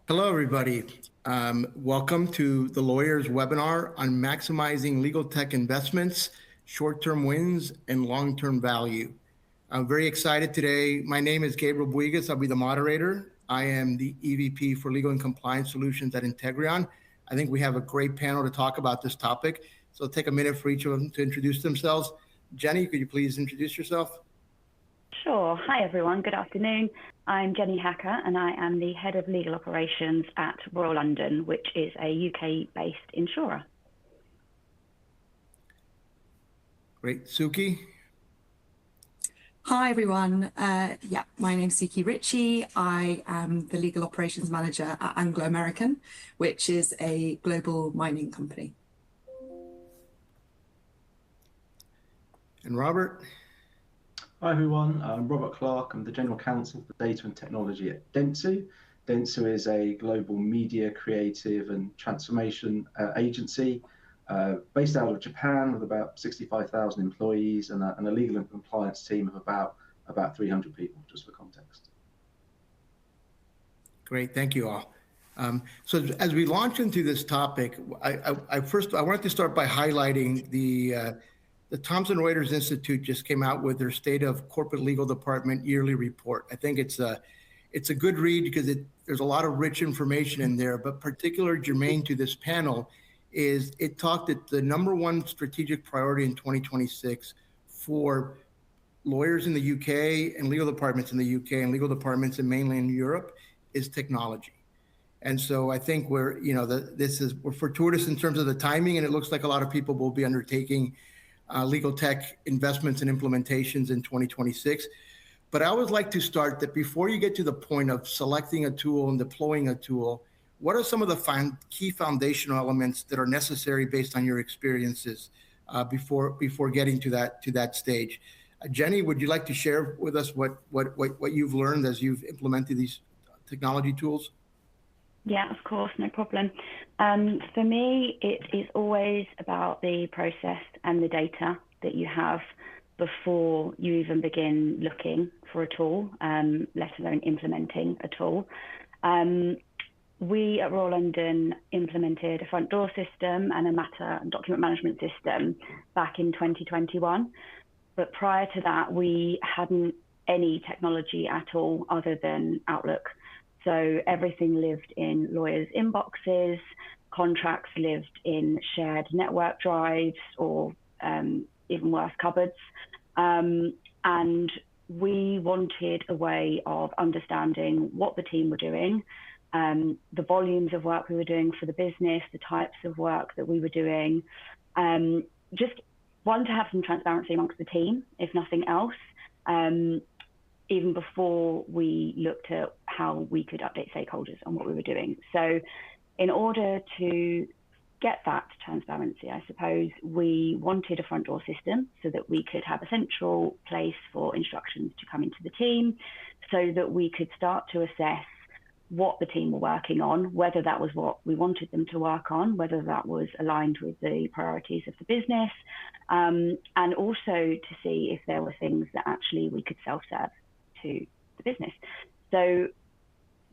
Hello, everybody. Welcome to the Lawyers webinar on maximizing legal tech investments, short-term wins, and long-term value. I'm very excited today. My name is Gabriel Buigas. I'll be the moderator. I am the EVP for Legal and Compliance Solutions at Integreon. I think we have a great panel to talk about this topic. So I'll take a minute for each of them to introduce themselves. Jenny, could you please introduce yourself? Sure. Hi, everyone. Good afternoon. I'm Jenny Hacker, and I am the Head of Legal Operations at Royal London, which is a UK-based insurer. Great. Suki? Hi, everyone. My name's Suki Ritchie. I am the Legal Operations Manager at Anglo, which is a global mining company. And Robert? Hi everyone, I'm Robert Clark. I'm the General Counsel for Data and Technology at dentsu. Dentsu is a global media, creative and transformation agency based out of Japan with about 65,000 employees and a legal and compliance team of about 300 people, just for context. Great, thank you all. So as we launch into this topic, I wanted to start by highlighting the Thomson Reuters Institute just came out with their State of Corporate Legal Department yearly report. I think it's a good read because there's a lot of rich information in there, but particularly germane to this panel is it talked that the number one strategic priority in 2026 for lawyers in the UK and legal departments in the UK and legal departments in mainland Europe is technology. And so I think we're fortuitous in terms of the timing, and it looks like a lot of people will be undertaking legal tech investments and implementations in 2026. But I always like to start that before you get to the point of selecting a tool and deploying a tool, what are some of the key foundational elements that are necessary based on your experiences before getting to that stage? Jenny, would you like to share with us what you've learned as you've implemented these technology tools? Yeah, of course, no problem. For me, it is always about the process and the data that you have before you even begin looking for a tool, let alone implementing a tool. We at Royal London implemented a front door system and a matter and document management system back in 2021. But prior to that, we hadn't any technology at all other than Outlook. So everything lived in lawyers' inboxes, contracts lived in shared network drives or even worse, cupboards. And we wanted a way of understanding what the team were doing, the volumes of work we were doing for the business, the types of work that we were doing, just one, to have some transparency amongst the team, if nothing else. Even before we looked at how we could update stakeholders on what we were doing. So in order to get that transparency, I suppose, we wanted a front door system so that we could have a central place for instructions to come into the team so that we could start to assess what the team were working on, whether that was what we wanted them to work on, whether that was aligned with the priorities of the business, and also to see if there were things that actually we could self-serve to the business. So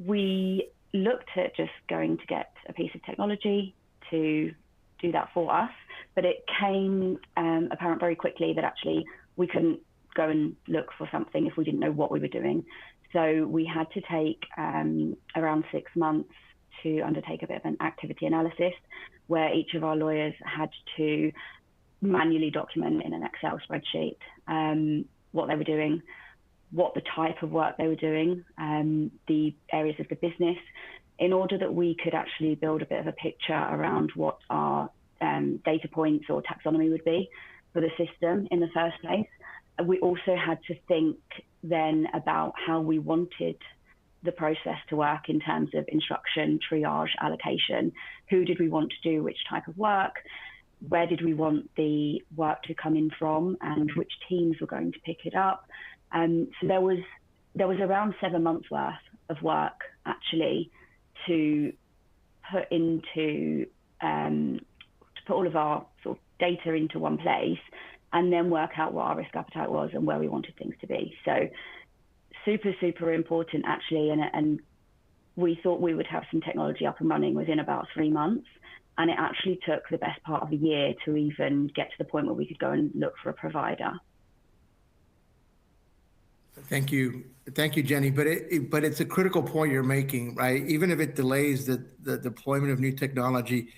we looked at just going to get a piece of technology to do that for us, but it came apparent very quickly that actually we couldn't go and look for something if we didn't know what we were doing. So we had to take around 6 months to undertake a bit of an activity analysis where each of our lawyers had to manually document in an Excel spreadsheet what they were doing, what the type of work they were doing, the areas of the business, in order that we could actually build a bit of a picture around what our data points or taxonomy would be for the system in the first place. We also had to think then about how we wanted the process to work in terms of instruction, triage, allocation. Who did we want to do which type of work? Where did we want the work to come in from, and which teams were going to pick it up? So there was around 7 months worth of work actually to put into to put all of our sort of data into one place, and then work out what our risk appetite was and where we wanted things to be. So super important actually, and we thought we would have some technology up and running within about 3 months. And it actually took the best part of a year to even get to the point where we could go and look for a provider. Thank you, Jenny. But it's a critical point you're making, right? Even if it delays the deployment of new technology,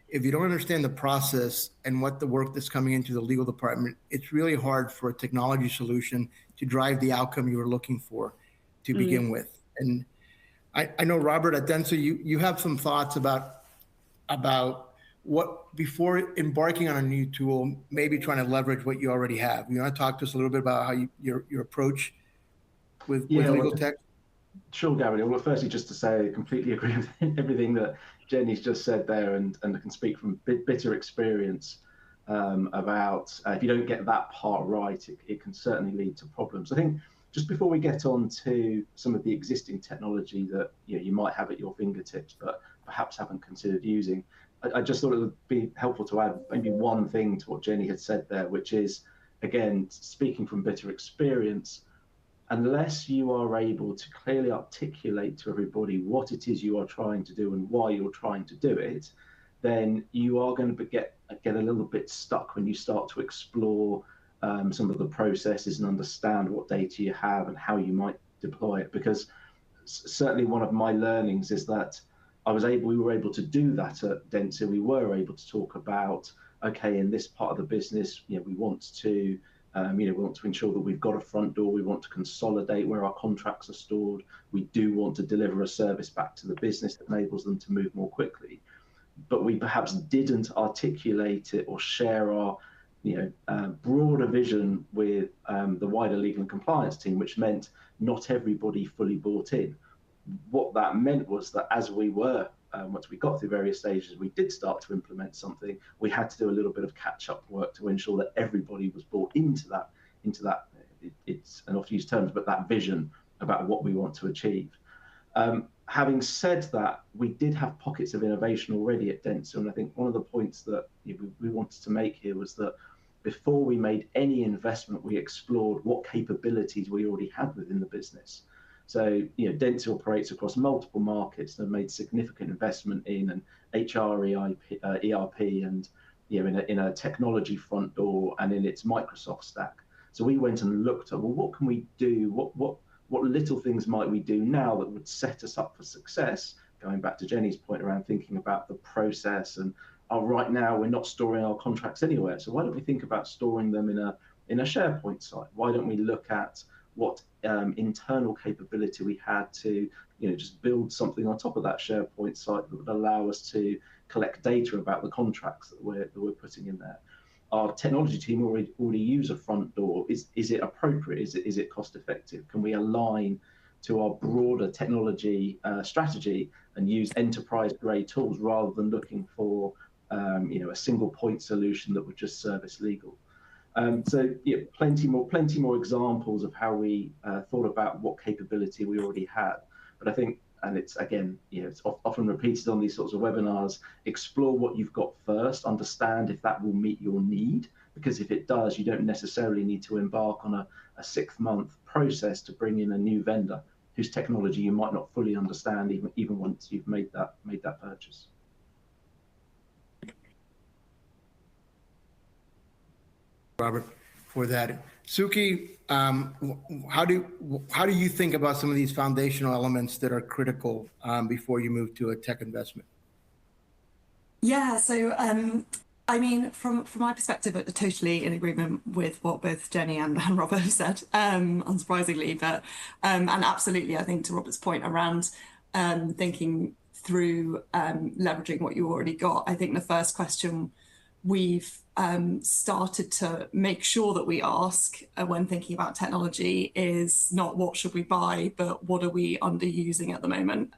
if you don't understand the process and what the work that's coming into the legal department, it's really hard for a technology solution to drive the outcome you were looking for to begin with. And I know, Robert, at dentsu, you have some thoughts about what, before embarking on a new tool, maybe trying to leverage what you already have. You want to talk to us a little bit about how your approach with legal tech? Sure, Gabriel. Well, firstly, just to say, I completely agree with everything that Jenny's just said there, and I can speak from bitter experience about if you don't get that part right, it can certainly lead to problems. I think just before we get on to some of the existing technology that you might have at your fingertips, but perhaps haven't considered using, I just thought it would be helpful to add maybe one thing to what Jenny had said there, which is, again, speaking from bitter experience, unless you are able to clearly articulate to everybody what it is you are trying to do and why you're trying to do it, then you are going to get a little bit stuck when you start to explore some of the processes and understand what data you have and how you might deploy it. Because certainly one of my learnings is that we were able to do that at dentsu. We were able to talk about, okay, in this part of the business, we want to we want to ensure that we've got a front door. We want to consolidate where our contracts are stored. We do want to deliver a service back to the business that enables them to move more quickly. But we perhaps didn't articulate it or share our broader vision with the wider legal and compliance team, which meant not everybody fully bought in. What that meant was that as we were, once we got through various stages, we did start to implement something. We had to do a little bit of catch-up work to ensure that everybody was bought into that. It's an oft-used term, but that vision about what we want to achieve. Having said that, we did have pockets of innovation already at dentsu, and I think one of the points that we wanted to make here was that before we made any investment, we explored what capabilities we already had within the business. So, dentsu operates across multiple markets and have made significant investment in an HR, ERP, and in a technology front door and in its Microsoft stack. So we went and looked at, well, what can we do? What little things might we do now that would set us up for success? Going back to Jenny's point around thinking about the process and right now we're not storing our contracts anywhere. So why don't we think about storing them in a SharePoint site? Why don't we look at what internal capability we had to just build something on top of that SharePoint site that would allow us to collect data about the contracts that we're putting in there. Our technology team already use a front door. Is it appropriate? Is it cost effective? Can we align to our broader technology strategy and use enterprise grade tools rather than looking for a single point solution that would just service legal? So plenty more examples of how we thought about what capability we already had. But I think, and it's again, it's often repeated on these sorts of webinars, explore what you've got first, understand if that will meet your need, because if it does, you don't necessarily need to embark on a 6-month process to bring in a new vendor whose technology you might not fully understand even once you've made that purchase. Robert, for that. Suki, how do you think about some of these foundational elements that are critical before you move to a tech investment? Yeah, so I mean, from my perspective, I'm totally in agreement with what both Jenny and Robert have said, unsurprisingly, but and absolutely, I think to Robert's point around thinking through leveraging what you already got, I think the first question we've started to make sure that we ask when thinking about technology is not what should we buy, but what are we underusing at the moment,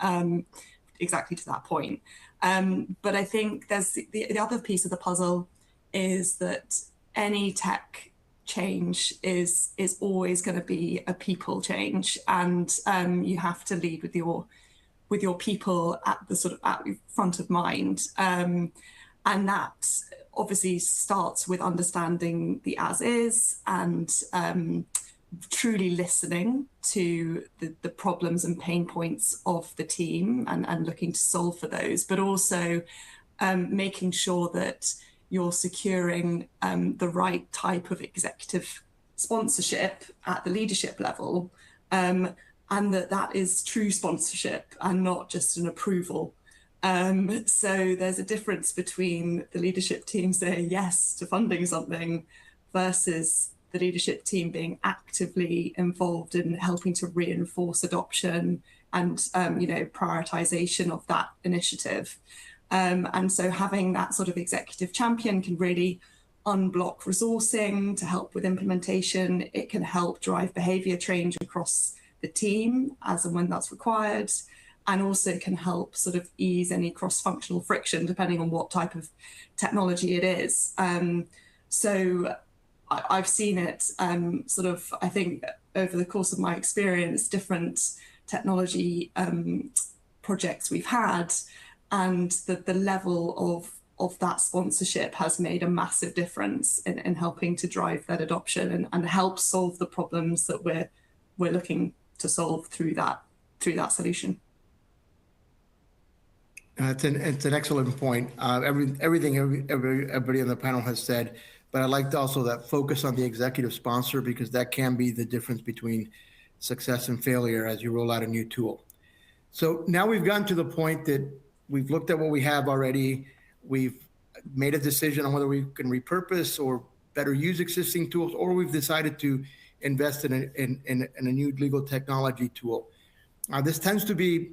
exactly to that point. But I think there's the other piece of the puzzle is that any tech change is always going to be a people change, and you have to lead with your people at the sort of at front of mind, and that obviously starts with understanding the as is and truly listening to the problems and pain points of the team and looking to solve for those, but also making sure that you're securing the right type of executive sponsorship at the leadership level, and that is true sponsorship and not just an approval. So there's a difference between the leadership team saying yes to funding something versus the leadership team being actively involved in helping to reinforce adoption and prioritization of that initiative. And so having that sort of executive champion can really unblock resourcing to help with implementation. It can help drive behavior change across the team as and when that's required, and also can help sort of ease any cross-functional friction depending on what type of technology it is. So I've seen it I think over the course of my experience, different technology projects we've had, and the level of that sponsorship has made a massive difference in helping to drive that adoption and help solve the problems that we're looking to solve through that solution. It's an excellent point. Everything everybody on the panel has said, but I liked also that focus on the executive sponsor, because that can be the difference between success and failure as you roll out a new tool. So now we've gotten to the point that we've looked at what we have already. We've made a decision on whether we can repurpose or better use existing tools, or we've decided to invest in a new legal technology tool. This tends to be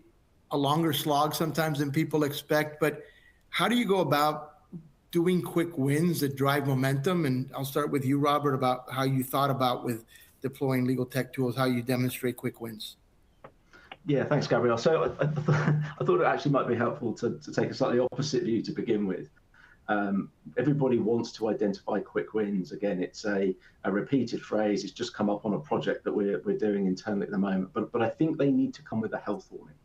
a longer slog sometimes than people expect, but how do you go about doing quick wins that drive momentum? And I'll start with you, Robert, about how you thought about with deploying legal tech tools, how you demonstrate quick wins. Yeah, thanks, Gabriel. So I thought it actually might be helpful to take a slightly opposite view to begin with. Everybody wants to identify quick wins. Again, it's a repeated phrase. It's just come up on a project that we're doing internally at the moment. But I think they need to come with a health warning.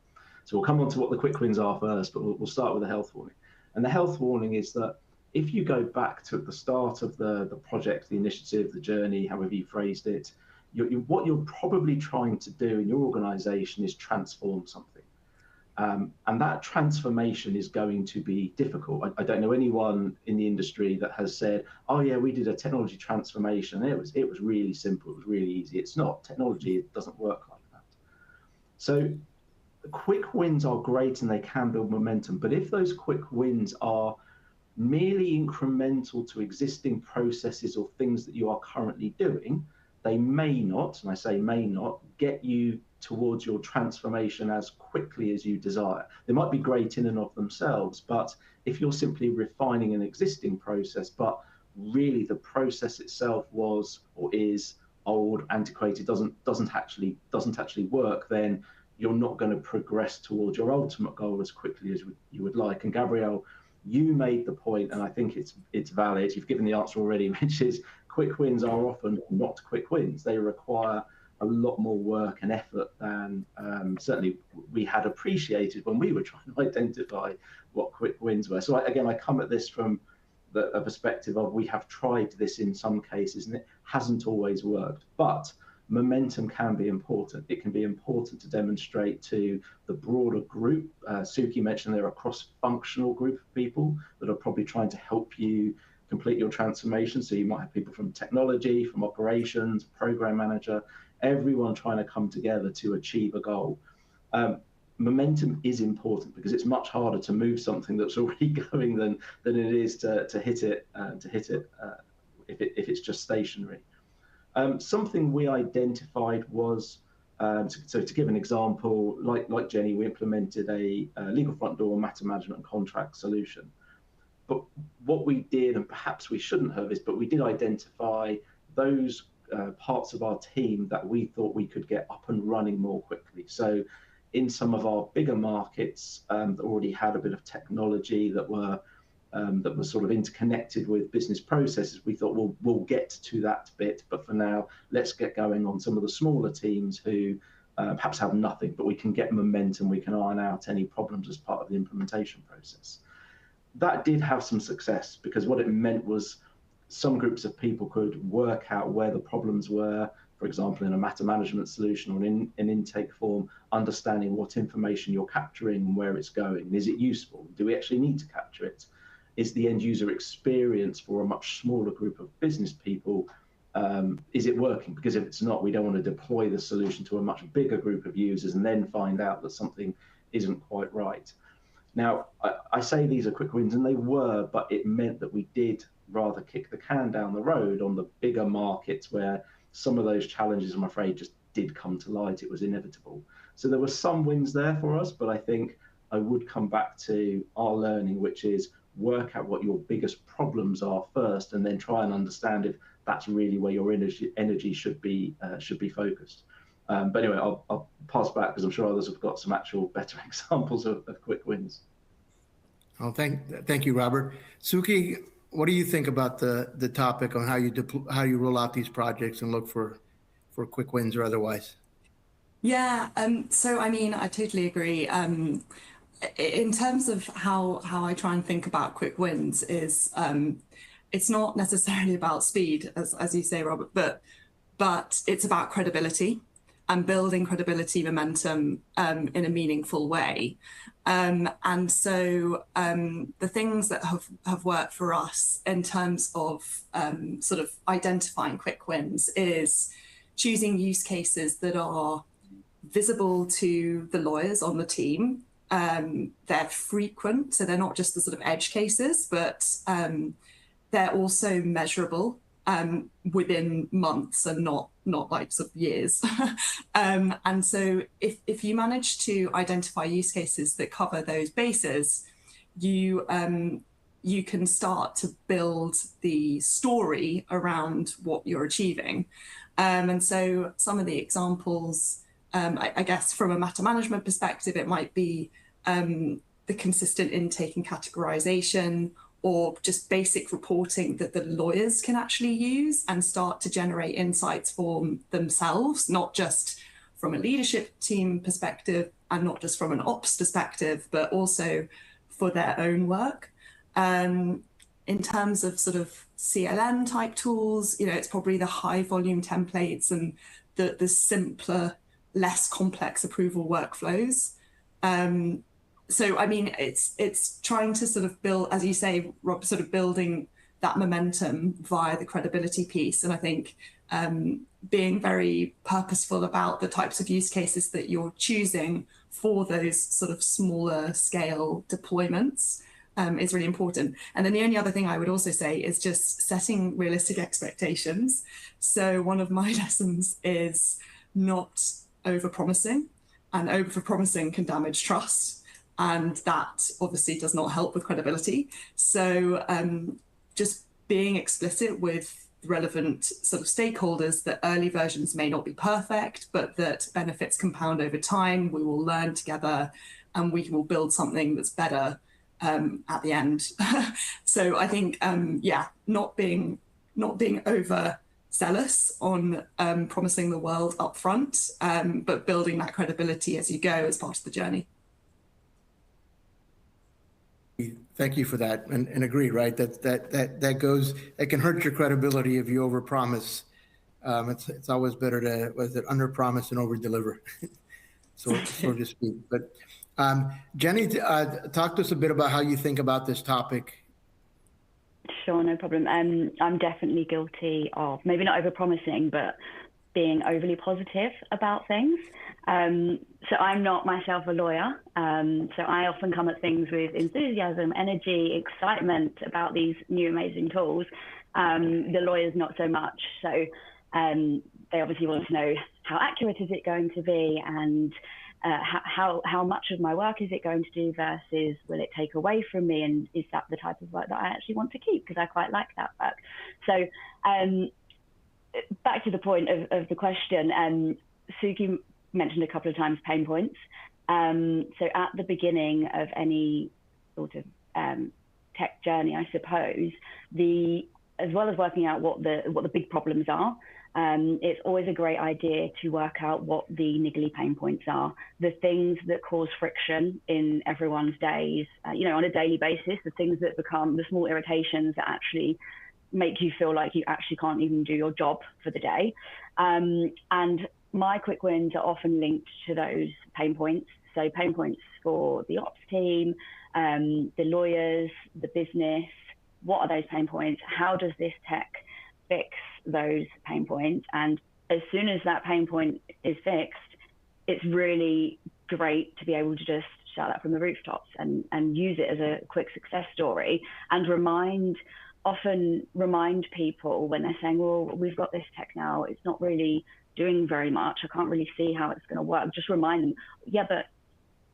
So we'll come on to what the quick wins are first, but we'll start with the health warning. And the health warning is that if you go back to the start of the project, the initiative, the journey, however you phrased it, what you're probably trying to do in your organization is transform something. And that transformation is going to be difficult. I don't know anyone in the industry that has said, oh yeah, we did a technology transformation. It was really simple. It was really easy. It's not. Technology, it doesn't work like that. So quick wins are great and they can build momentum. But if those quick wins are merely incremental to existing processes or things that you are currently doing, they may not, and I say may not, get you towards your transformation as quickly as you desire. They might be great in and of themselves, but if you're simply refining an existing process, but really the process itself was or is old, antiquated, doesn't actually work, then you're not going to progress towards your ultimate goal as quickly as you would like. And Gabriel, you made the point, and I think it's valid. You've given the answer already, which is quick wins are often not quick wins. They require a lot more work and effort than certainly we had appreciated when we were trying to identify what quick wins were. So I come at this from a perspective of we have tried this in some cases and it hasn't always worked, but momentum can be important. It can be important to demonstrate to the broader group. Suki mentioned they're a cross-functional group of people that are probably trying to help you complete your transformation. So you might have people from technology, from operations, program manager, everyone trying to come together to achieve a goal. Momentum is important because it's much harder to move something that's already going than it is to hit it if it's just stationary. Something we identified was, so to give an example, like Jenny, we implemented a legal front door matter management and contract solution. But what we did, and perhaps we shouldn't have, but we did identify those parts of our team that we thought we could get up and running more quickly. So in some of our bigger markets that already had a bit of technology that were sort of interconnected with business processes, we thought, well, we'll get to that bit, but for now, let's get going on some of the smaller teams who perhaps have nothing, but we can get momentum, we can iron out any problems as part of the implementation process. That did have some success because what it meant was some groups of people could work out where the problems were for example, in a matter management solution or in an intake form, understanding what information you're capturing and where it's going. Is it useful? Do we actually need to capture it? Is the end user experience for a much smaller group of business people, is it working? Because if it's not, we don't want to deploy the solution to a much bigger group of users and then find out that something isn't quite right. Now, I say these are quick wins, and they were, but it meant that we did rather kick the can down the road on the bigger markets where some of those challenges, I'm afraid, just did come to light. It was inevitable. So there were some wins there for us, but I think I would come back to our learning, which is work out what your biggest problems are first, and then try and understand if that's really where your energy should be focused. But anyway, I'll pass back because I'm sure others have got some actual better examples of quick wins. Oh, thank you, Robert. Suki, what do you think about the topic on how you roll out these projects and look for quick wins or otherwise? Yeah, so I mean, I totally agree. In terms of how I try and think about quick wins is it's not necessarily about speed, as you say, Robert, but it's about credibility and building credibility momentum in a meaningful way. And so the things that have worked for us in terms of sort of identifying quick wins is choosing use cases that are visible to the lawyers on the team. They're frequent, so they're not just the sort of edge cases, but they're also measurable within months and not like sort of years. And so if you manage to identify use cases that cover those bases, you can start to build the story around what you're achieving. And so some of the examples, I guess from a matter management perspective, it might be the consistent intake and categorization, or just basic reporting that the lawyers can actually use and start to generate insights for themselves, not just from a leadership team perspective and not just from an ops perspective, but also for their own work. In terms of sort of CLM type tools, it's probably the high volume templates and the simpler, less complex approval workflows. So, I mean, it's trying to sort of build, as you say, Rob, sort of building that momentum via the credibility piece. And I think being very purposeful about the types of use cases that you're choosing for those sort of smaller scale deployments is really important. And then the only other thing I would also say is just setting realistic expectations. So one of my lessons is not over-promising, and over-promising can damage trust. And that obviously does not help with credibility. So just being explicit with relevant sort of stakeholders that early versions may not be perfect, but that benefits compound over time. We will learn together and we will build something that's better at the end. So I think, not being overzealous on promising the world up front, but building that credibility as you go as part of the journey. Thank you for that, and agree, right? That can hurt your credibility if you overpromise. It's always better to underpromise and overdeliver, so to speak. But Jenny, talk to us a bit about how you think about this topic. Sure, no problem. I'm definitely guilty of maybe not overpromising, but being overly positive about things. So I'm not myself a lawyer. So I often come at things with enthusiasm, energy, excitement about these new amazing tools. The lawyers not so much. So they obviously want to know how accurate is it going to be, and how much of my work is it going to do versus will it take away from me, and is that the type of work that I actually want to keep, because I quite like that work. So back to the point of the question, Suki mentioned a couple of times pain points. So at the beginning of any sort of tech journey, I suppose, as well as working out what the big problems are, it's always a great idea to work out what the niggly pain points are, the things that cause friction in everyone's days, on a daily basis, the things that become the small irritations that actually make you feel like you actually can't even do your job for the day. And my quick wins are often linked to those pain points. So pain points for the ops team, the lawyers, the business. What are those pain points? How does this tech fix those pain points? And as soon as that pain point is fixed, it's really great to be able to just shout that from the rooftops and use it as a quick success story and often remind people when they're saying, well, we've got this tech now, it's not really doing very much, I can't really see how it's going to work. Just remind them, yeah, but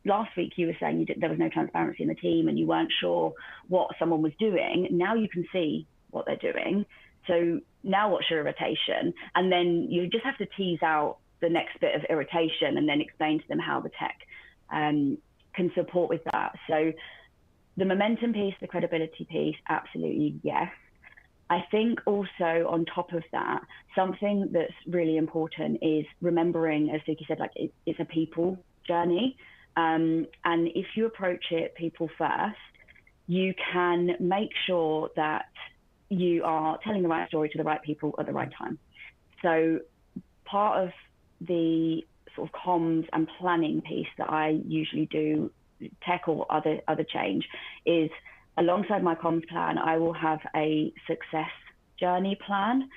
last week you were saying there was no transparency in the team and you weren't sure what someone was doing. Now you can see what they're doing. So now what's your irritation? And then you just have to tease out the next bit of irritation and then explain to them how the tech can support with that. So the momentum piece, the credibility piece, absolutely yes. I think also on top of that, something that's really important is remembering, as Suki said, like it's a people journey. And if you approach it people first, you can make sure that you are telling the right story to the right people at the right time. So part of the sort of comms and planning piece that I usually do, tech or other change, is alongside my comms plan, I will have a success journey plan.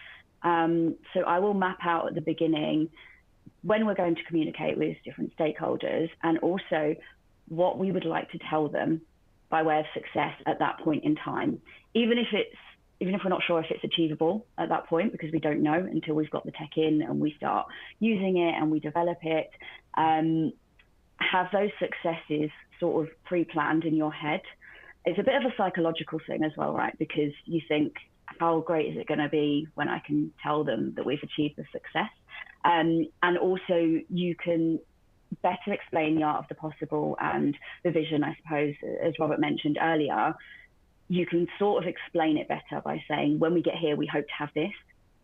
So I will map out at the beginning when we're going to communicate with different stakeholders and also what we would like to tell them by way of success at that point in time, even if we're not sure if it's achievable at that point, because we don't know until we've got the tech in and we start using it and we develop it. Have those successes sort of pre-planned in your head. It's a bit of a psychological thing as well, right? Because you think, how great is it going to be when I can tell them that we've achieved the success? And also you can better explain the art of the possible and the vision, I suppose, as Robert mentioned earlier. You can sort of explain it better by saying, when we get here, we hope to have this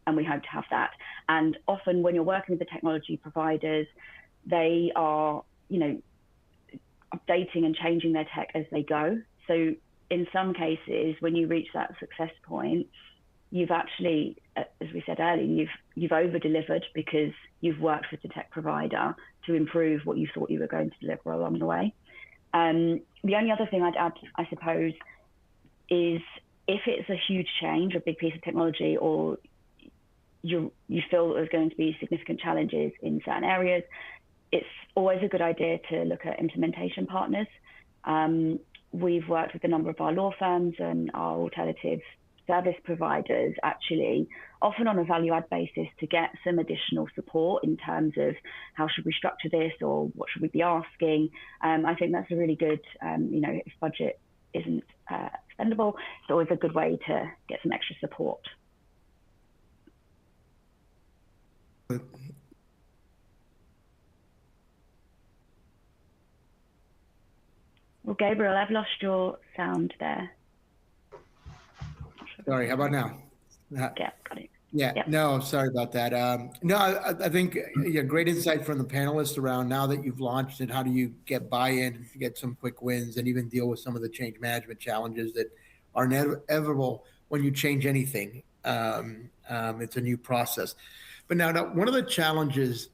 and we hope to have that. And often when you're working with the technology providers, they are, updating and changing their tech as they go. So in some cases, when you reach that success point, you've actually, as we said earlier, you've over-delivered because you've worked with the tech provider to improve what you thought you were going to deliver along the way. The only other thing I'd add, I suppose, is if it's a huge change, a big piece of technology, or you feel there's going to be significant challenges in certain areas, it's always a good idea to look at implementation partners. We've worked with a number of our law firms and our alternative service providers, actually, often on a value-add basis, to get some additional support in terms of how should we structure this or what should we be asking. I think that's a really good, if budget isn't expendable, it's always a good way to get some extra support. Well, Gabriel, I've lost your sound there. Sorry, how about now? Yeah, got it. Yeah, yep. No, sorry about that. I think great insight from the panelists around now that you've launched and how do you get buy-in, get some quick wins, and even deal with some of the change management challenges that are inevitable when you change anything. It's a new process. But now one of the challenges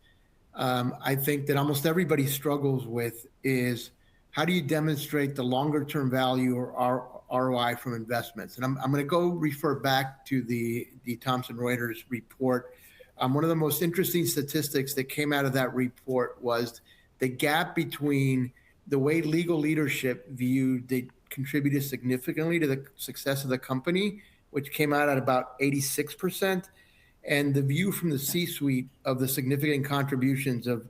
I think that almost everybody struggles with is how do you demonstrate the longer term value or ROI from investments? And I'm going to go refer back to the Thomson Reuters report. One of the most interesting statistics that came out of that report was the gap between the way legal leadership viewed they contributed significantly to the success of the company, which came out at about 86%, and the view from the C-suite of the significant contributions of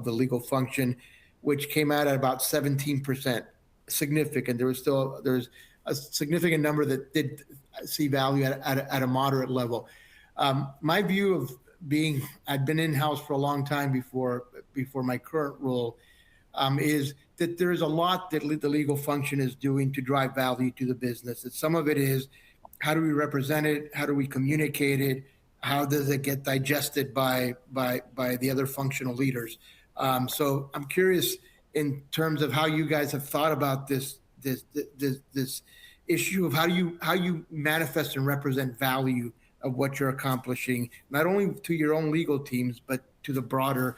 the legal function, which came out at about 17%. Significant. There's a significant number that did see value at a moderate level. My view of I'd been in-house for a long time before my current role, is that there's a lot that the legal function is doing to drive value to the business. That some of it is, how do we represent it? How do we communicate it? How does it get digested by the other functional leaders? So I'm curious in terms of how you guys have thought about this issue of how you manifest and represent value of what you're accomplishing, not only to your own legal teams, but to the broader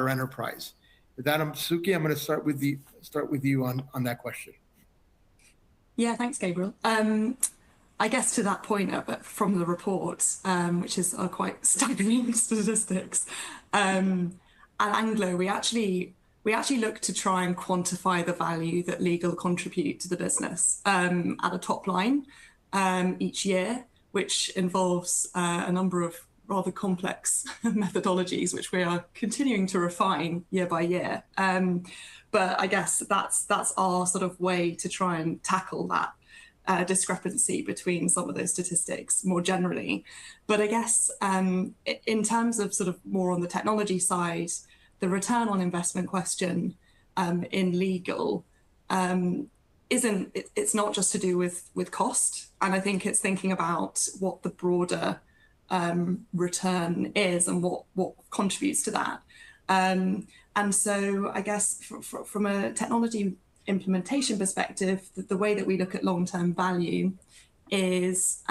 enterprise. With that, Suki, I'm going to start with you on that question. Yeah, thanks, Gabriel. I guess to that point from the report, which is quite staggering statistics, at Anglo, we actually look to try and quantify the value that legal contribute to the business at a top line each year, which involves a number of rather complex methodologies, which we are continuing to refine year by year. But I guess that's our sort of way to try and tackle that discrepancy between some of those statistics more generally. But I guess in terms of sort of more on the technology side, the return on investment question in legal it's not just to do with cost. And I think it's thinking about what the broader return is and what contributes to that. And so I guess from a technology implementation perspective, the way that we look at long-term value is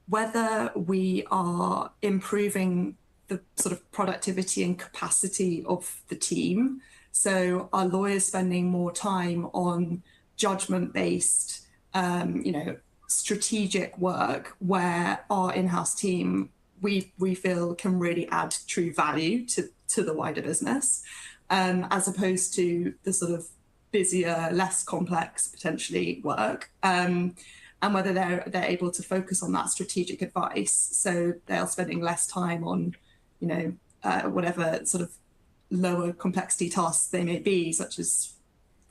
whether we are improving the sort of productivity and capacity of the team. So are lawyers spending more time on judgment-based, strategic work where our in-house team, we feel can really add true value to the wider business, as opposed to the sort of busier, less complex potentially work, and whether they're able to focus on that strategic advice. So they're spending less time on, whatever sort of lower complexity tasks they may be, such as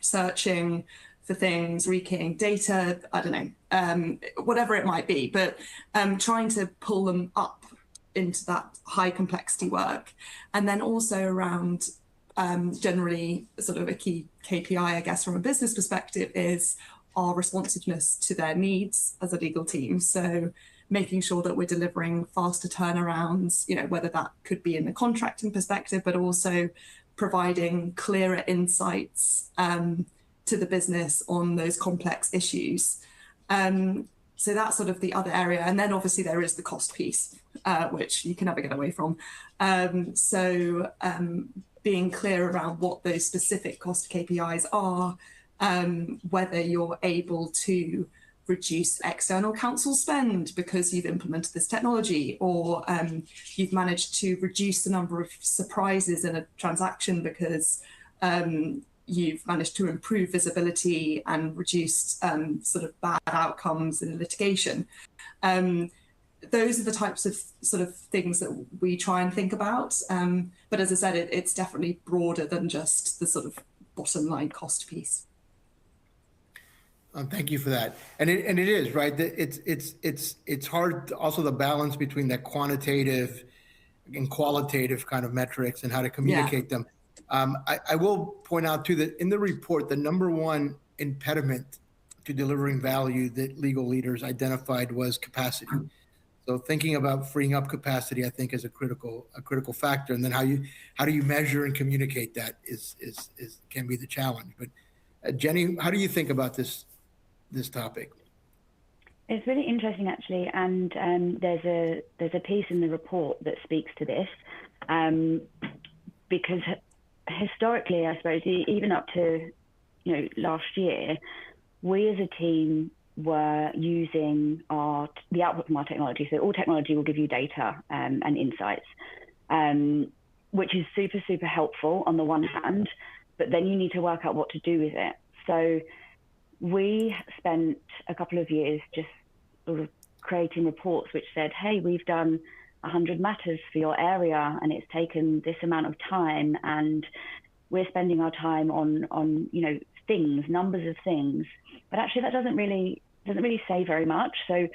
searching for things, rekeying data, I don't know, whatever it might be, but trying to pull them up into that high complexity work. And then also around generally sort of a key KPI, I guess, from a business perspective is our responsiveness to their needs as a legal team. So making sure that we're delivering faster turnarounds, whether that could be in the contracting perspective, but also providing clearer insights to the business on those complex issues. So that's sort of the other area. And then obviously there is the cost piece, which you can never get away from. So being clear around what those specific cost KPIs are, whether you're able to reduce external counsel spend because you've implemented this technology, or you've managed to reduce the number of surprises in a transaction because you've managed to improve visibility and reduced sort of bad outcomes in litigation. Those are the types of sort of things that we try and think about. But as I said, it's definitely broader than just the sort of bottom line cost piece. Thank you for that. And it is right. It's hard also the balance between that quantitative and qualitative kind of metrics and how to communicate them. I will point out too that in the report, the number one impediment to delivering value that legal leaders identified was capacity. So thinking about freeing up capacity, I think, is a critical factor. And then how do you measure and communicate that can be the challenge. But Jenny, how do you think about this topic? It's really interesting, actually, and there's a piece in the report that speaks to this, because historically, I suppose, even up to last year, we as a team were using the output from our technology. So all technology will give you data and insights, which is super, super helpful on the one hand, but then you need to work out what to do with it. So we spent a couple of years just sort of creating reports which said, hey, we've done 100 matters for your area and it's taken this amount of time, and we're spending our time on things, numbers of things. But actually that doesn't really say very much. So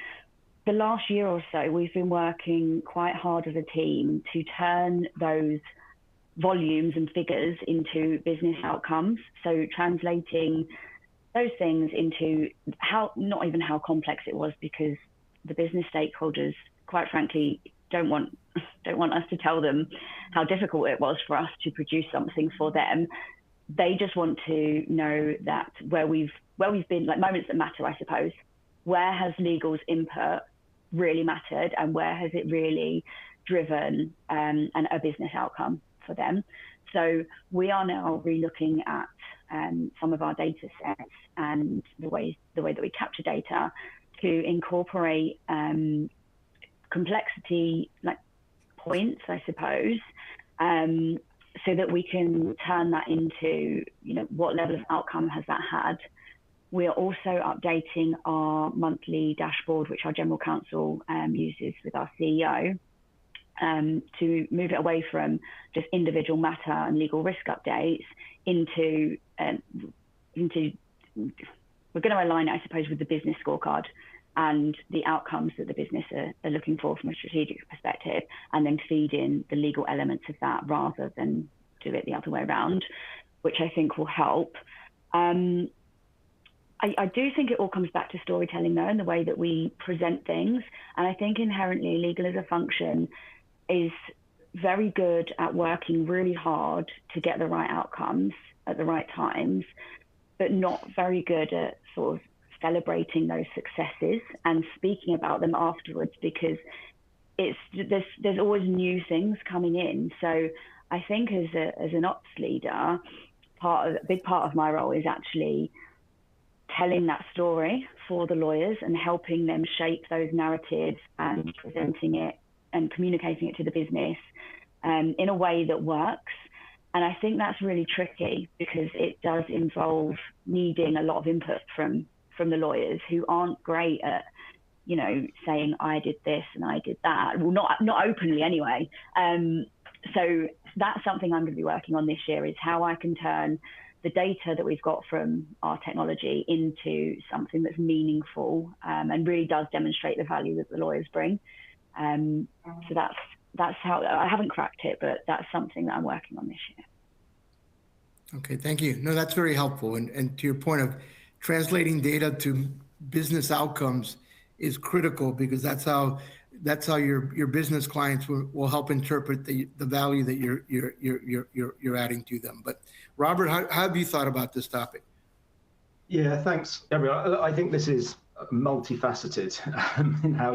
the last year or so, we've been working quite hard as a team to turn those volumes and figures into business outcomes. So translating those things into not even how complex it was, because the business stakeholders, quite frankly, don't want us to tell them how difficult it was for us to produce something for them. they just want to know that where we've been, like moments that matter, I suppose. Where has legal's input really mattered, and where has it really driven a business outcome for them? So we are now relooking at some of our data sets and the way that we capture data to incorporate complexity like points, I suppose, so that we can turn that into, what level of outcome has that had. We are also updating our monthly dashboard, which our general counsel uses with our CEO, to move it away from just individual matter and legal risk updates into we're going to align it, I suppose, with the business scorecard and the outcomes that the business are looking for from a strategic perspective, and then feed in the legal elements of that rather than do it the other way around, which I think will help. I do think it all comes back to storytelling, though, and the way that we present things. And I think inherently legal as a function is very good at working really hard to get the right outcomes at the right times, but not very good at sort of celebrating those successes and speaking about them afterwards, because there's always new things coming in. So I think as an ops leader, a big part of my role is actually telling that story for the lawyers and helping them shape those narratives and presenting it and communicating it to the business in a way that works. And I think that's really tricky, because it does involve needing a lot of input from the lawyers, who aren't great at, saying I did this and I did that. Well, not openly anyway. So that's something I'm going to be working on this year, is how I can turn the data that we've got from our technology into something that's meaningful and really does demonstrate the value that the lawyers bring. So that's how, I haven't cracked it, but that's something that I'm working on this year. Okay, thank you. No, that's very helpful. And to your point of translating data to business outcomes is critical, because that's how your business clients will help interpret the value that you're adding to them. But Robert, how have you thought about this topic? Yeah, thanks, Gabriel. I think this is multifaceted in how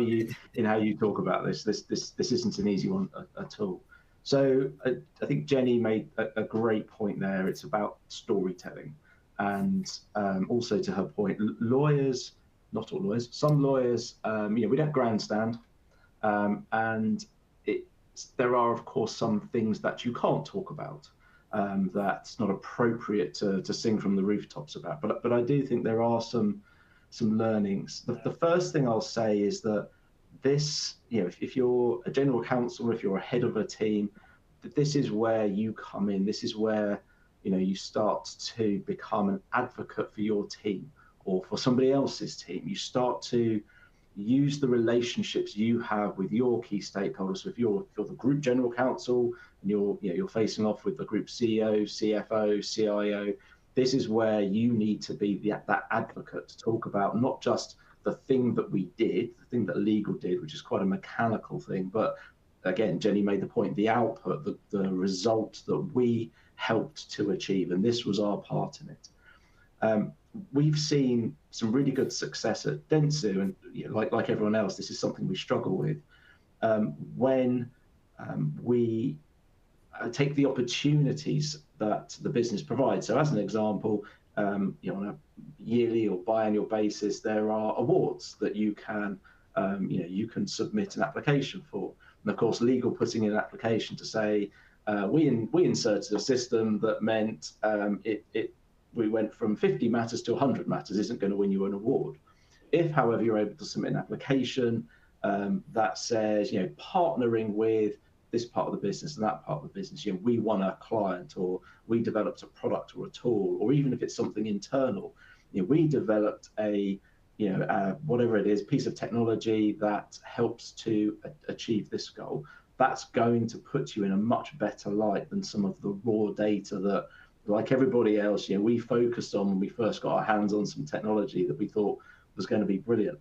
you talk about this. This isn't an easy one at all. So I think Jenny made a great point there. It's about storytelling, and also to her point, lawyers, not all lawyers, some lawyers, we don't grandstand, and there are of course some things that you can't talk about. That's not appropriate to sing from the rooftops about. But I do think there are some learnings. The first thing I'll say is that this, if you're a general counsel, if you're a head of a team, this is where you come in. This is where you start to become an advocate for your team or for somebody else's team. You start to use the relationships you have with your key stakeholders. So if you're the group general counsel and you're facing off with the group CEO, CFO, CIO, this is where you need to be that advocate to talk about not just the thing that we did, the thing that legal did, which is quite a mechanical thing, but again, Jenny made the point, the output, the result that we helped to achieve, and this was our part in it. We've seen some really good success at dentsu, and like everyone else, this is something we struggle with. When we take the opportunities that the business provides. So as an example, on a yearly or biannual basis, there are awards that you can submit an application for. And of course, legal putting in an application to say, we inserted a system that meant we went from 50 matters to 100 matters isn't going to win you an award. If, however, you're able to submit an application that says, partnering with this part of the business and that part of the business, we won a client, or we developed a product or a tool, or even if it's something internal, we developed whatever it is, piece of technology that helps to achieve this goal. That's going to put you in a much better light than some of the raw data that, like everybody else, we focused on when we first got our hands on some technology that we thought was going to be brilliant.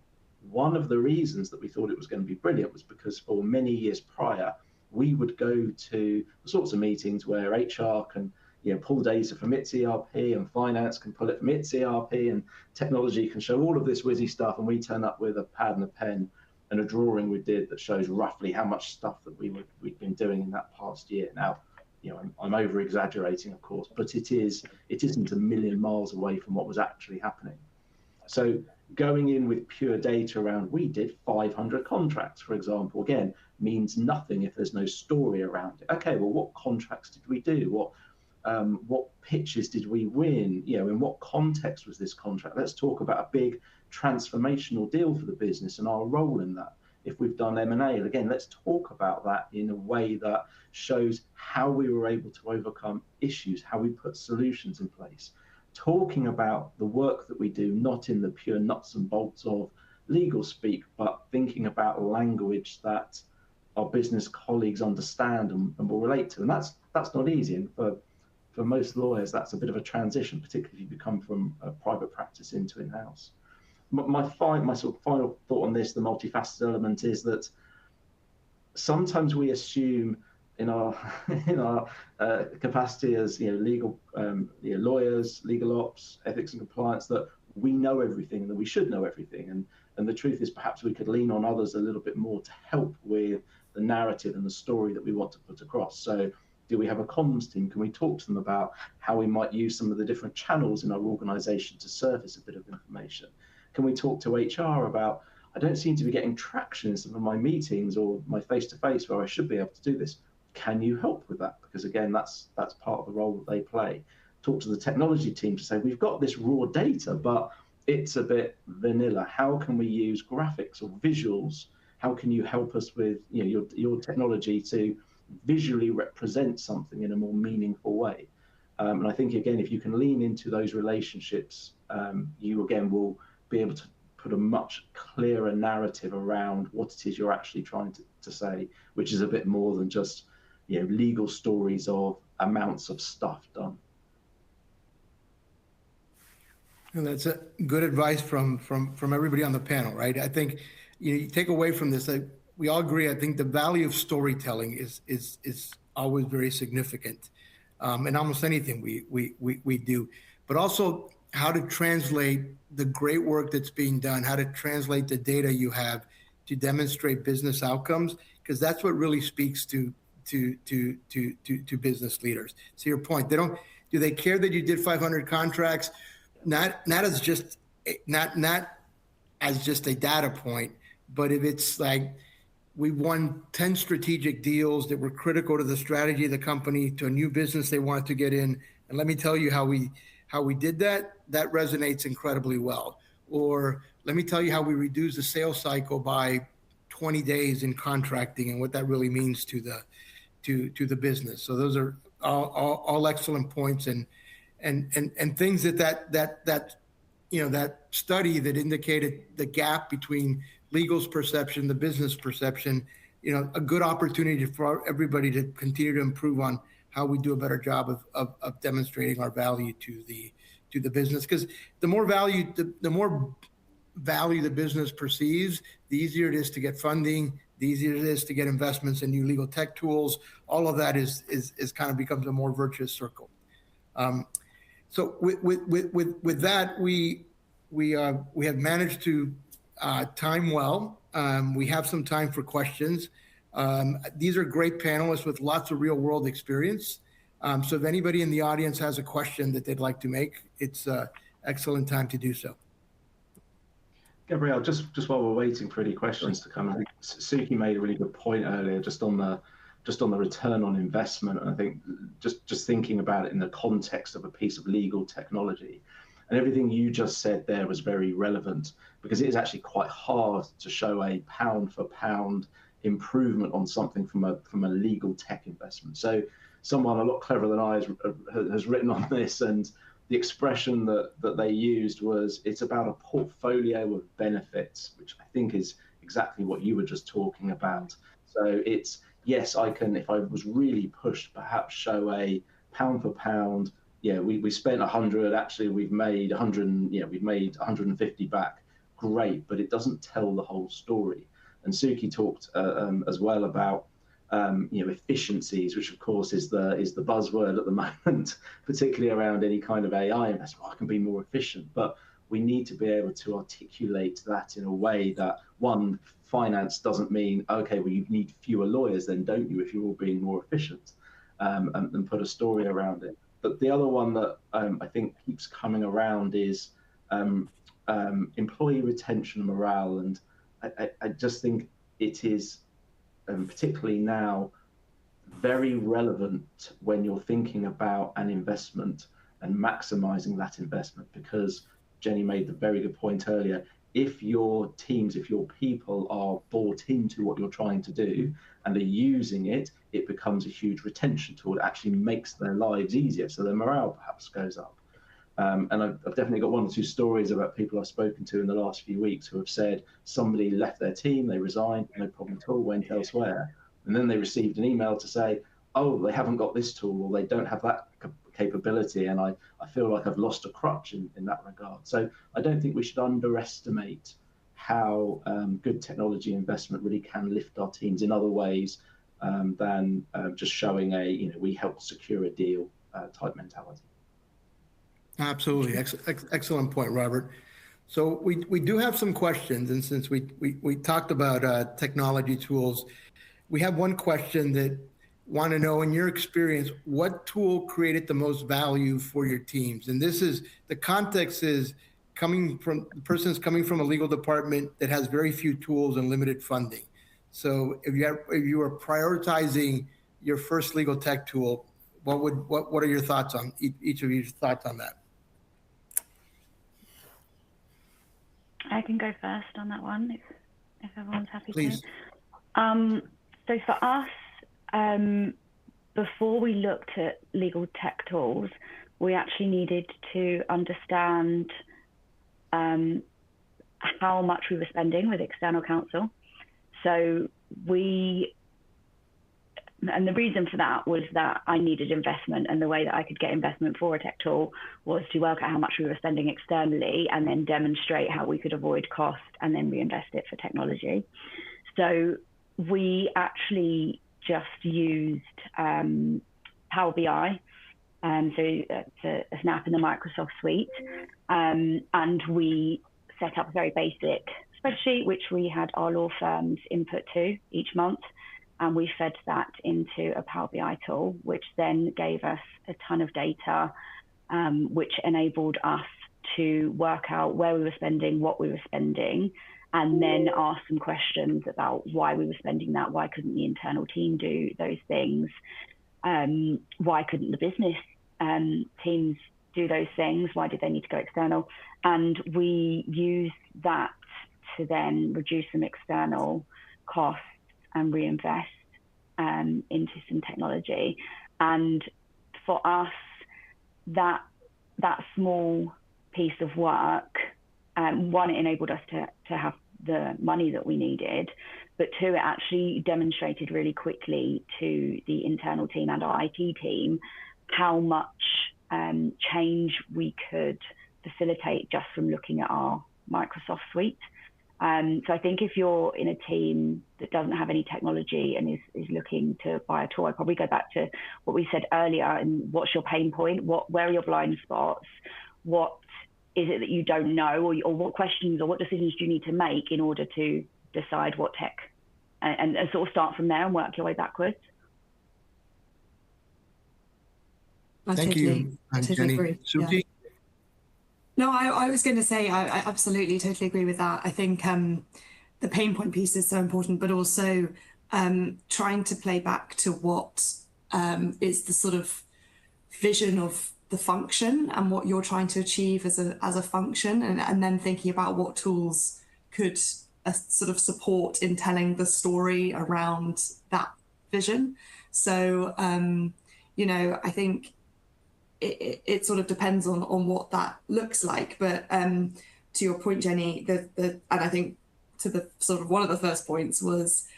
One of the reasons that we thought it was going to be brilliant was because for many years prior, we would go to the sorts of meetings where HR can, pull data from its ERP, and finance can pull it from its ERP, and technology can show all of this whizzy stuff, and we turn up with a pad and a pen and a drawing we did that shows roughly how much stuff that we've been doing in that past year. Now, I'm over exaggerating, of course, but it isn't a million miles away from what was actually happening. So going in with pure data around, we did 500 contracts, for example, again, means nothing if there's no story around it. Okay, well, what contracts did we do? What pitches did we win? In what context was this contract? Let's talk about a big transformational deal for the business and our role in that. If we've done M&A, again, let's talk about that in a way that shows how we were able to overcome issues, how we put solutions in place. Talking about the work that we do, not in the pure nuts and bolts of legal speak, but thinking about language that our business colleagues understand and will relate to. And that's not easy. And for most lawyers, that's a bit of a transition, particularly if you become from a private practice into in-house. My sort of final thought on this, the multifaceted element, is that sometimes we assume in our capacity as legal lawyers, legal ops, ethics and compliance, that we know everything and that we should know everything. And the truth is, perhaps we could lean on others a little bit more to help with the narrative and the story that we want to put across. So, do we have a comms team? Can we talk to them about how we might use some of the different channels in our organisation to surface a bit of information? Can we talk to HR about, I don't seem to be getting traction in some of my meetings or my face-to-face where I should be able to do this. Can you help with that? Because again, that's part of the role that they play. Talk to the technology team to say, we've got this raw data, but it's a bit vanilla. How can we use graphics or visuals? How can you help us with your technology to visually represent something in a more meaningful way? And I think, again, if you can lean into those relationships, you again will be able to put a much clearer narrative around what it is you're actually trying to say, which is a bit more than just legal stories of amounts of stuff done. And that's a good advice from everybody on the panel, right? I think you take away from this, we all agree. I think the value of storytelling is always very significant in almost anything we do, but also how to translate the great work that's being done, how to translate the data you have to demonstrate business outcomes, because that's what really speaks to business leaders. To your point, do they care that you did 500 contracts? Not as just a data point, but if it's like we won 10 strategic deals that were critical to the strategy of the company, to a new business they wanted to get in, and let me tell you how we did that resonates incredibly well. Or let me tell you how we reduced the sales cycle by 20 days in contracting and what that really means to the business. So those are all excellent points and things that study that indicated the gap between legal's perception, the business perception, a good opportunity for everybody to continue to improve on how we do a better job of demonstrating our value to the business. Because the more value the business perceives, the easier it is to get funding, the easier it is to get investments in new legal tech tools. All of that is kind of becomes a more virtuous circle. So with that, we have managed to time well. We have some time for questions. These are great panelists with lots of real world experience. So if anybody in the audience has a question that they'd like to make, it's an excellent time to do so. Gabriel, just while we're waiting for any questions to come, I think Suki made a really good point earlier, just on the return on investment. And I think just thinking about it in the context of a piece of legal technology, and everything you just said there was very relevant, because it is actually quite hard to show a pound for pound improvement on something from a legal tech investment. So someone a lot cleverer than I has written on this, and the expression that they used was, it's about a portfolio of benefits, which I think is exactly what you were just talking about. So it's, yes, I can, if I was really pushed, perhaps show a pound for pound, we spent 100, actually we've made 100, we've made 150 back. Great, but it doesn't tell the whole story. And Suki talked as well about efficiencies, which of course is the buzzword at the moment, particularly around any kind of AI investment. I can be more efficient, but we need to be able to articulate that in a way that, one, finance doesn't mean, okay, well, you need fewer lawyers then, don't you, if you're all being more efficient, and put a story around it. But the other one that I think keeps coming around is employee retention and morale. And I just think it is, particularly now, very relevant when you're thinking about an investment and maximizing that investment, because Jenny made the very good point earlier. If your teams, if your people are bought into what you're trying to do and are using it, it becomes a huge retention tool. It actually makes their lives easier, so their morale perhaps goes up. And I've definitely got 1 or 2 stories about people I've spoken to in the last few weeks who have said somebody left their team, they resigned, no problem at all, went elsewhere. And then they received an email to say, oh, they haven't got this tool, or they don't have that capability, and I feel like I've lost a crutch in that regard. So I don't think we should underestimate how good technology investment really can lift our teams in other ways than just showing we helped secure a deal type mentality. Absolutely. Excellent point, Robert. So we do have some questions, and since we talked about technology tools, we have one question that want to know, in your experience, what tool created the most value for your teams? And this is, the context is the person's coming from a legal department that has very few tools and limited funding. So if you are prioritizing your first legal tech tool, what are your thoughts on each of your thoughts on that? I can go first on that one if everyone's happy. Please. To. So for us, before we looked at legal tech tools, we actually needed to understand how much we were spending with external counsel. So and the reason for that was that I needed investment, and the way that I could get investment for a tech tool was to work out how much we were spending externally and then demonstrate how we could avoid cost and then reinvest it for technology. So we actually just used Power BI, so it's a snap in the Microsoft suite, and we set up a very basic spreadsheet which we had our law firms input to each month, and we fed that into a Power BI tool, which then gave us a ton of data, which enabled us to work out where we were spending, what we were spending, and then ask some questions about why we were spending that. Why couldn't the internal team do those things? Why couldn't the business teams do those things? Why did they need to go external? And we used that to then reduce some external costs and reinvest into some technology. And for us, that small piece of work, one, it enabled us to have the money that we needed, but two, it actually demonstrated really quickly to the internal team and our IT team how much change we could facilitate just from looking at our Microsoft suite. So I think if you're in a team that doesn't have any technology and is looking to buy a tool, I'd probably go back to what we said earlier, and what's your pain point? Where are your blind spots? What is it that you don't know, or what questions or what decisions do you need to make in order to decide what tech, and sort of start from there and work your way backwards? Thank you, Jenny. Agree. Suki? Yeah. No, I was going to say, I absolutely, totally agree with that. I think the pain point piece is so important, but also trying to play back to what is the sort of vision of the function and what you're trying to achieve as a function, and then thinking about what tools could sort of support in telling the story around that vision. So, I think it sort of depends on what that looks like. But to your point, Jenny, and I think to the sort of one of the first points was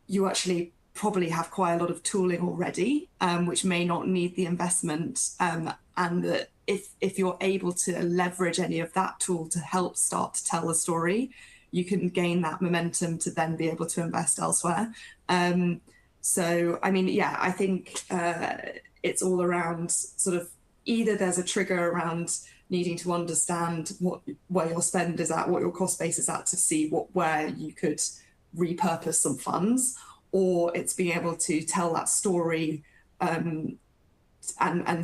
you actually probably have quite a lot of tooling already, which may not need the investment, and that if you're able to leverage any of that tool to help start to tell the story, you can gain that momentum to then be able to invest elsewhere. So, I mean, yeah, I think it's all around sort of either there's a trigger around needing to understand where your spend is at, what your cost base is at, to see where you could repurpose some funds, or it's being able to tell that story and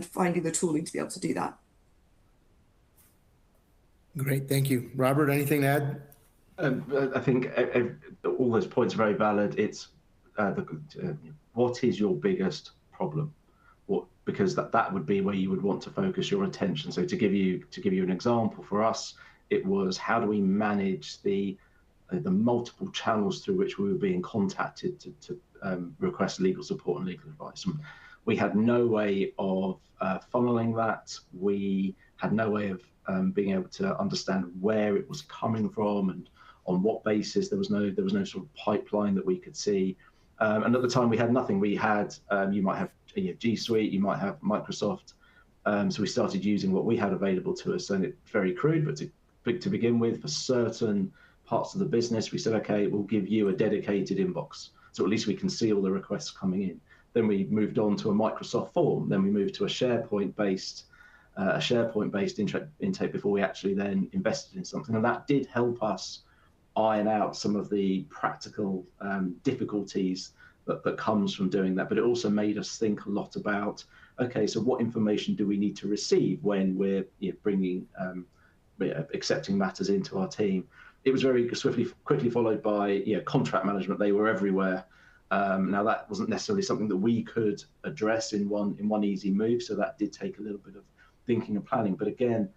finding the tooling to be able to do that. Great, thank you. Robert, anything to add? I think all those points are very valid. It's what is your biggest problem? Because that would be where you would want to focus your attention. So to give you an example, for us, it was how do we manage the multiple channels through which we were being contacted to request legal support and legal advice. And we had no way of funneling that. We had no way of being able to understand where it was coming from and on what basis. There was no sort of pipeline that we could see. And at the time, we had nothing. We had you might have G Suite, you might have Microsoft. So we started using what we had available to us, and it's very crude, but to begin with, for certain parts of the business, we said, okay, we'll give you a dedicated inbox, so at least we can see all the requests coming in. Then we moved on to a Microsoft form. Then we moved to a SharePoint-based intake before we actually then invested in something, and that did help us iron out some of the practical difficulties that comes from doing that. But it also made us think a lot about, okay, so what information do we need to receive when we're bringing accepting matters into our team? It was very quickly followed by contract management. They were everywhere. Now that wasn't necessarily something that we could address in one easy move, so that did take a little bit of thinking and planning. But again,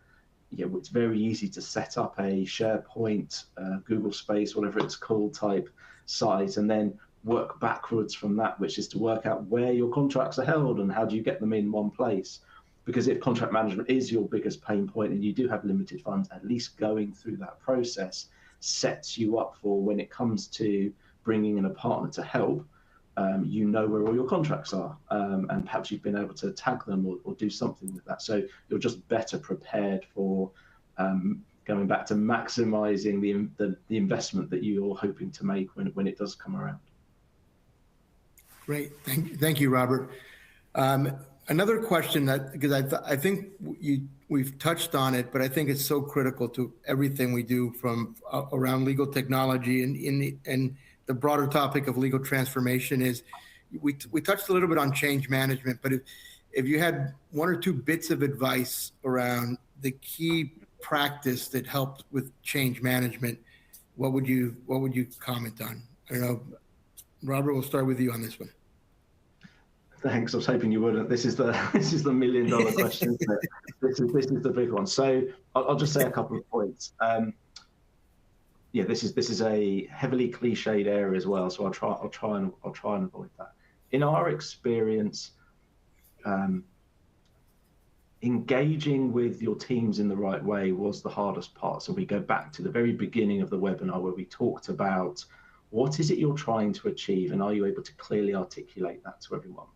it's very easy to set up a SharePoint, Google Space, whatever it's called, type site, and then work backwards from that, which is to work out where your contracts are held and how do you get them in one place. Because if contract management is your biggest pain point and you do have limited funds, at least going through that process sets you up for when it comes to bringing in a partner to help. You know where all your contracts are, and perhaps you've been able to tag them or do something with that. So you're just better prepared for going back to maximizing the investment that you're hoping to make when it does come around. Great, thank you, Robert. Another question because I think we've touched on it, but I think it's so critical to everything we do from around legal technology and the broader topic of legal transformation is we touched a little bit on change management, but if you had one or two bits of advice around the key practice that helped with change management, what would you comment on? I don't know, Robert, we'll start with you on this one. Thanks. I was hoping you wouldn't. This is the $1 million question. This is the big one. So I'll just say a couple of points. This is a heavily cliched area as well. So I'll try and avoid that. In our experience, engaging with your teams in the right way was the hardest part. So we go back to the very beginning of the webinar where we talked about what is it you're trying to achieve, and are you able to clearly articulate that to everyone?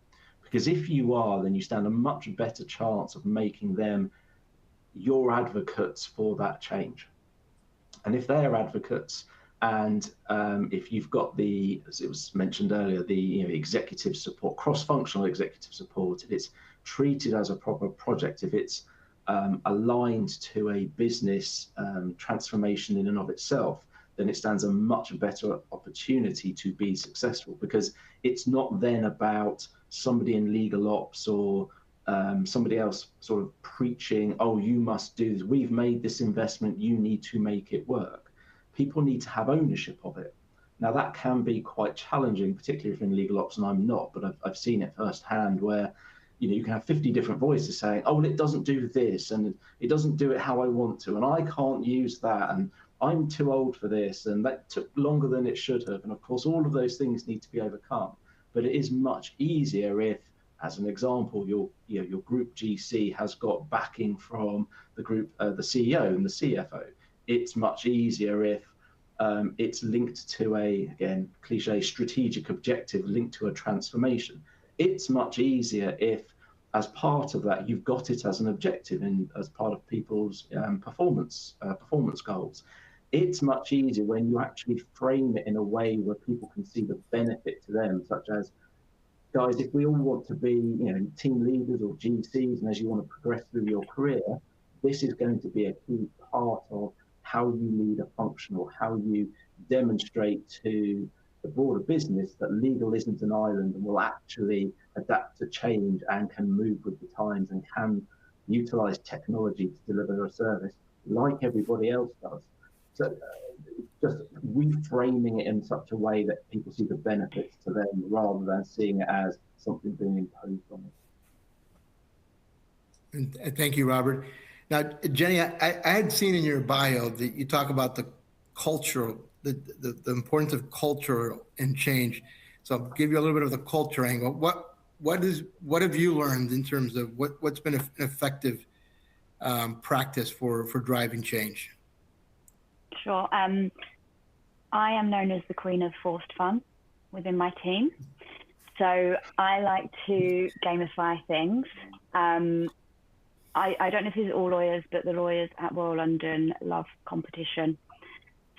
Because if you are, then you stand a much better chance of making them your advocates for that change. And if they're advocates, and if you've got as it was mentioned earlier, the executive support, cross-functional executive support, if it's treated as a proper project, if it's aligned to a business transformation in and of itself, then it stands a much better opportunity to be successful, because it's not then about somebody in legal ops or somebody else sort of preaching, oh, you must do this. We've made this investment, you need to make it work. People need to have ownership of it. Now, that can be quite challenging, particularly if you're in legal ops, and I'm not, but I've seen it firsthand where you can have 50 different voices saying, oh, well, it doesn't do this, and it doesn't do it how I want to, and I can't use that, and I'm too old for this, and that took longer than it should have. And of course, all of those things need to be overcome. But it is much easier if, as an example, your group GC has got backing from the group, the CEO and the CFO. It's much easier if it's linked to again, cliche, strategic objective linked to a transformation. It's much easier if, as part of that, you've got it as an objective and as part of people's performance goals. It's much easier when you actually frame it in a way where people can see the benefit to them, such as guys, if we all want to be, team leaders or GCs, and as you want to progress through your career, this is going to be a key part of how you lead a function, or how you demonstrate to the broader business that legal isn't an island and will actually adapt to change and can move with the times and can utilize technology to deliver a service like everybody else does. So just reframing it in such a way that people see the benefits to them rather than seeing it as something being imposed on them. And thank you, Robert. Now, Jenny, I had seen in your bio that you talk about the cultural, the importance of culture and change. So I'll give you a little bit of the culture angle. What have you learned in terms of what's been an effective practice for driving change? Sure. I am known as the queen of forced fun within my team. So I like to gamify things. I don't know if this is all lawyers, but the lawyers at Royal London love competition.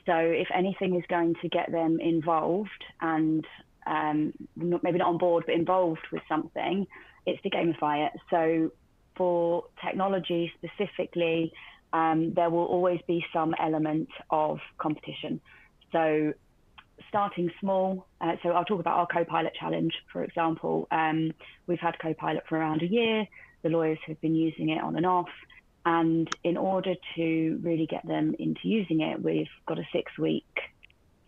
So if anything is going to get them involved and maybe not on board, but involved with something, it's to gamify it. So for technology specifically, there will always be some element of competition. So starting small, so I'll talk about our Copilot challenge, for example. We've had Copilot for around a year. The lawyers have been using it on and off. And in order to really get them into using it, we've got a 6-week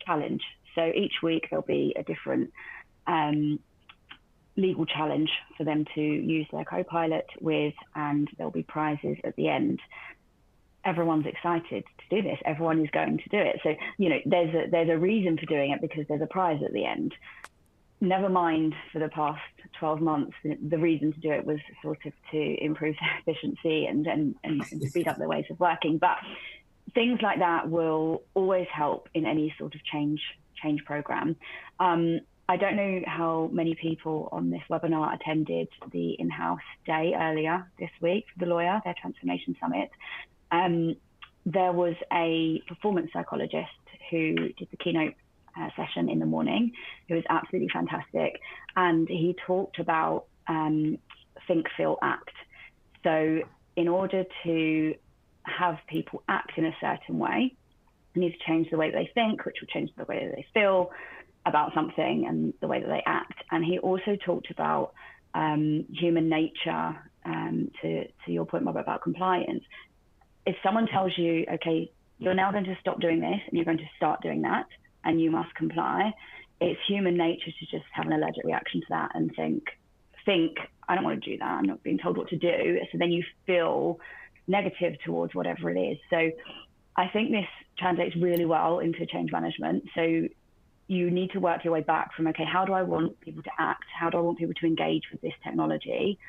challenge. So each week there'll be a different legal challenge for them to use their Copilot with, and there'll be prizes at the end. Everyone's excited to do this. Everyone is going to do it. So, there's a reason for doing it because there's a prize at the end. Never mind for the past 12 months, the reason to do it was sort of to improve their efficiency and speed up their ways of working. But things like that will always help in any sort of change program. I don't know how many people on this webinar attended the in-house day earlier this week for the lawyer, their transformation summit. There was a performance psychologist who did the keynote session in the morning. It was absolutely fantastic. And he talked about think, feel, act. So in order to have people act in a certain way, you need to change the way that they think, which will change the way that they feel about something and the way that they act. And he also talked about human nature, to your point, Rob, about compliance. If someone tells you, okay, you're now going to stop doing this and you're going to start doing that, and you must comply, it's human nature to just have an allergic reaction to that and think, I don't want to do that. I'm not being told what to do. So then you feel negative towards whatever it is. So I think this translates really well into change management. So you need to work your way back from, okay, how do I want people to act? How do I want people to engage with this technology?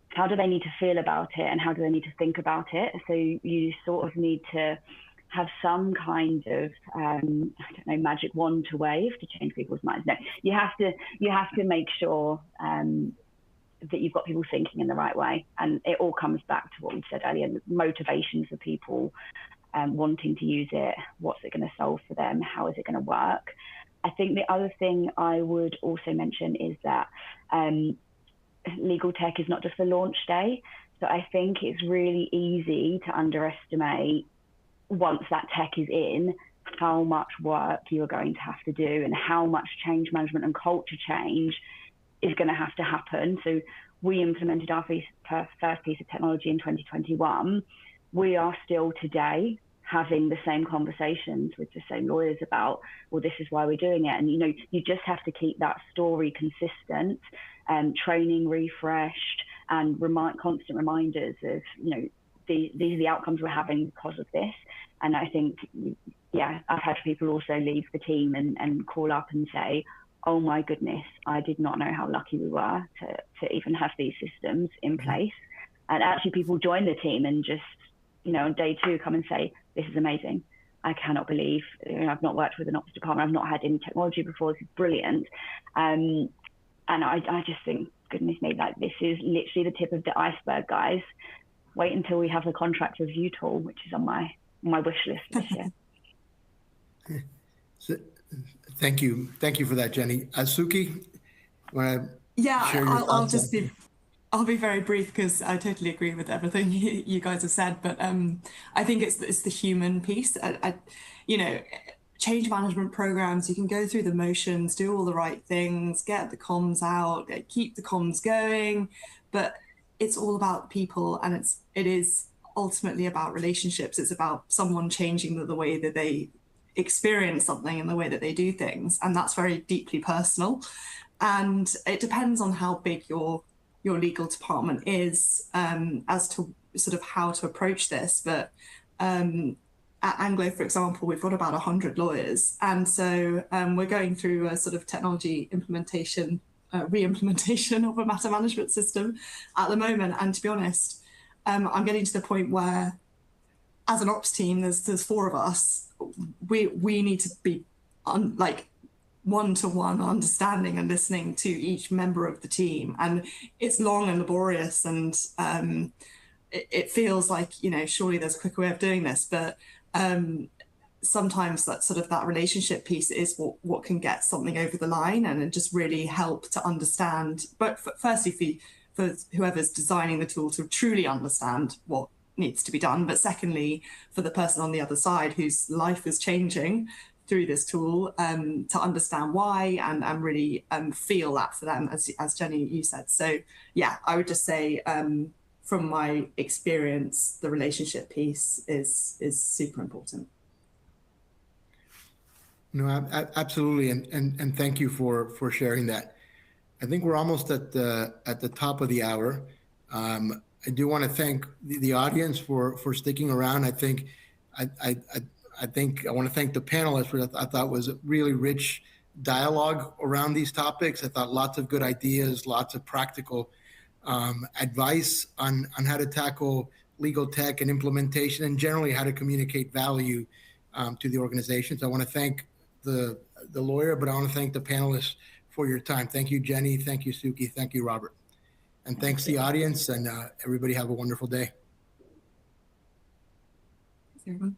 How do they need to feel about it? And how do they need to think about it? So you sort of need to have some kind of, magic wand to wave to change people's minds. No, you have to make sure that you've got people thinking in the right way. And it all comes back to what we said earlier, the motivations for people wanting to use it. What's it going to solve for them? How is it going to work? I think the other thing I would also mention is that legal tech is not just a launch day. So I think it's really easy to underestimate, once that tech is in, how much work you're going to have to do and how much change management and culture change is going to have to happen. So we implemented our first piece of technology in 2021. We are still today having the same conversations with the same lawyers about, well, this is why we're doing it. And, you just have to keep that story consistent, training refreshed, and constant reminders of, these are the outcomes we're having because of this. And I think, I've had people also leave the team and call up and say, oh my goodness, I did not know how lucky we were to even have these systems in place. And actually people join the team and just, on day 2 come and say, this is amazing. I cannot believe, I've not worked with an ops department. I've not had any technology before. This is brilliant. And I just think, goodness me, this is literally the tip of the iceberg, guys. Wait until we have the contract review tool, which is on my wish list this year. So, thank you for that, Jenny. Suki, want to Yeah, share your I'll thoughts just on. I'll be very brief because I totally agree with everything you guys have said. But I think it's the human piece. You know, change management programs, you can go through the motions, do all the right things, get the comms out, keep the comms going, but it's all about people, and it is ultimately about relationships. It's about someone changing the way that they experience something and the way that they do things, and that's very deeply personal. And it depends on how big your legal department is as to sort of how to approach this. But at Anglo, for example, we've got about 100 lawyers. And so we're going through a sort of technology implementation, re-implementation of a matter management system at the moment. And to be honest, I'm getting to the point where, as an ops team, there's 4 of us. We need to be like one-to-one understanding and listening to each member of the team. And it's long and laborious, and it feels like, you know, surely there's a quicker way of doing this. But sometimes that relationship piece is what can get something over the line, and it just really help to understand. But firstly, for whoever's designing the tool to truly understand what needs to be done. But secondly, for the person on the other side whose life is changing through this tool, to understand why and really feel that for them, as Jenny, you said. So yeah, I would just say from my experience, the relationship piece is super important. No, absolutely, and thank you for sharing that. I think we're almost at the top of the hour. I do want to thank the audience for sticking around. I think I want to thank the panelists for what I thought was a really rich dialogue around these topics. I thought lots of good ideas, lots of practical advice on how to tackle legal tech and implementation, and generally how to communicate value to the organizations. I want to thank the lawyer, but I want to thank the panelists for your time. Thank you, Jenny. Thank you, Suki. Thank you, Robert. And thanks to the audience, and everybody have a wonderful day. Thanks, everyone.